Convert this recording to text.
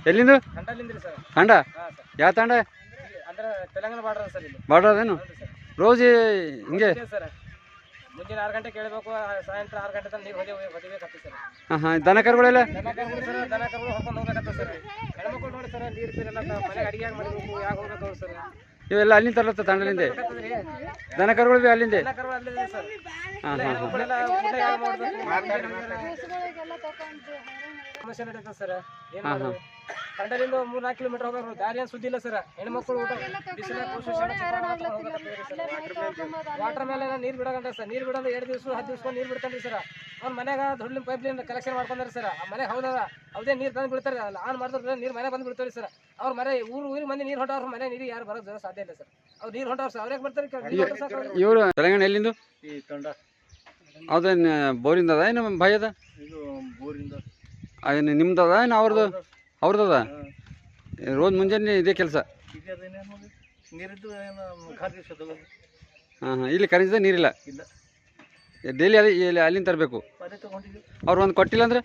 ಎಲ್ಲಿಂದು ಕಂಟಲ್ಲಿಂದ್ರಿ sir. ತಾಂಡ ಹಾಂ sir. ಯಾವ ತಾಂಡ ಅಂದ್ರೆ ತೆಲಂಗಾಣ ಬಾರ್ಡರ್ ಸರ್ ಇಲ್ಲಿ. ಬಾರ್ಡರ್ ಅದೇನು ರೋಜ್ ಹಿಂಗೆ ಸರ್ ಮುಂಜಾನೆ 6 ಗಂಟೆ ಕೇಳಬೇಕು, ಸಾಯಂಕಾಲ 6 ಗಂಟೆ ತನಕ ನೀರು ಹೊಡಿಬೇಕಾಗ್ತದೆ ಸರ್. ಹಾಂ ಹಾಂ ದನ ಕರುಗಳೆಲ್ಲ ದನ ಕರುಗಳು ಹೊಡ್ಕೊಂಡು ಹೋಗ್ಬೇಕಾಗ್ತದೆ ಸರ್. ಹೆಣ್ಮಕ್ಳು ನೋಡಿ ಸರ್ ನೀರು ಬೀರೆಲ್ಲ ಮನೆಗೆ ಅಡಿಗೆ ಮಾಡಬೇಕು, ಯಾಕೆ ಹೋಗ್ಬೇಕು ಅವ್ರು ಸರ್. ಇವೆಲ್ಲ ಅಲ್ಲಿಂದ ತರತ್ತ ತಾಂಡಲಿಂದ ದನ ಕರುಗಳು ಭೀ ಅಲ್ಲಿಂದ. ದನ ಕರುಗಳು ಅಲ್ಲಿದೆ ಸರ್. ಹಾಂ ಹಾಂ ಹೆಣ್ಮಕ್ಳೆಲ್ಲ ಊಟ ಯಾಕೆ ಮಾಡಬೇಕು ಸಮಸ್ಯೆ ನಡೀತದೆ ಸರ್. ಏನು ಮಾಡೋದು ಕಂಡಲಿಂದ 3-4 ಕಿಲೋಮೀಟರ್ ಹೋಗ್ಬೇಕು, ದಾರಿ ಏನು ಸುದ್ದಿ ಇಲ್ಲ ಸರ್. ಹೆಣ್ಮಕ್ಳು ಊಟ ಬಿಸಿಲ ವಾಟರ್ ಮೇಲೆ ನೀರು ಬಿಡೋಗಂಟ ಸರ್. ನೀರು ಬಿಡೋದು 2 ದಿವಸ 10 ದಿವಸ ನೀರು ಬಿಡ್ತಾನೆ ಸರ್. ಅವ್ನ ಮನೆಗ ದೊಡ್ಡ ಪೈಪ್ಲೈನ್ ಕಲೆಕ್ಷನ್ ಮಾಡ್ಕೊಂಡ್ರಿ ಸರ್. ಆ ಮನೆ ಹೌದಲ್ಲ ಅವದೇ ನೀರು ತಂದು ಬಿಡ್ತಾರೆ. ಆನ್ ಮಾಡಿದ್ರೆ ನೀರು ಮನೆ ಬಂದು ಬಿಡ್ತಾರೆ ಸರ್. ಅವ್ರ ಮನೆ ಊರಿಗೆ ಮಂದಿ ನೀರು ಹೊಂಟವ್ರ ಮನೆ ನೀರು ಯಾರು ಬರೋದು ಸಾಧ್ಯ ಇಲ್ಲ ಸರ್. ಅವ್ರು ನೀರು ಹೊಂಟವ್ರು ಸರ್, ಅವ್ರಿಗೆ ಬರ್ತಾರೆ. ಇವರು ತೆಲಂಗಾಣ ಎಲ್ಲಿಂದು ಈ ತಂಡ ಅದೇನು ಬೋರಿಂದ ಅದ ಏನು ಭಯ ಅದ? ಇದು ಬೋರಿಂದ ಅದೇನು ನಿಮ್ದು ಅದ ಏನು ಅವ್ರದ್ದದ? ರೋಜ್ ಮುಂಜಾನೆ ಇದೇ ಕೆಲಸ? ನೀರಿದ್ದು ಖಾಲಿ ಹಾಂ ಹಾಂ ಇಲ್ಲಿ ಕರೆಂಟ್ ನೀರಿಲ್ಲ ಇಲ್ಲ. ಡೈಲಿ ಅದೇ ಅಲ್ಲಿಂದ ತರಬೇಕು. ಅದೇ ತಗೊಂಡಿದ್ದೀವಿ. ಅವ್ರು ಒಂದು ಕೊಟ್ಟಿಲ್ಲ ಅಂದ್ರೆ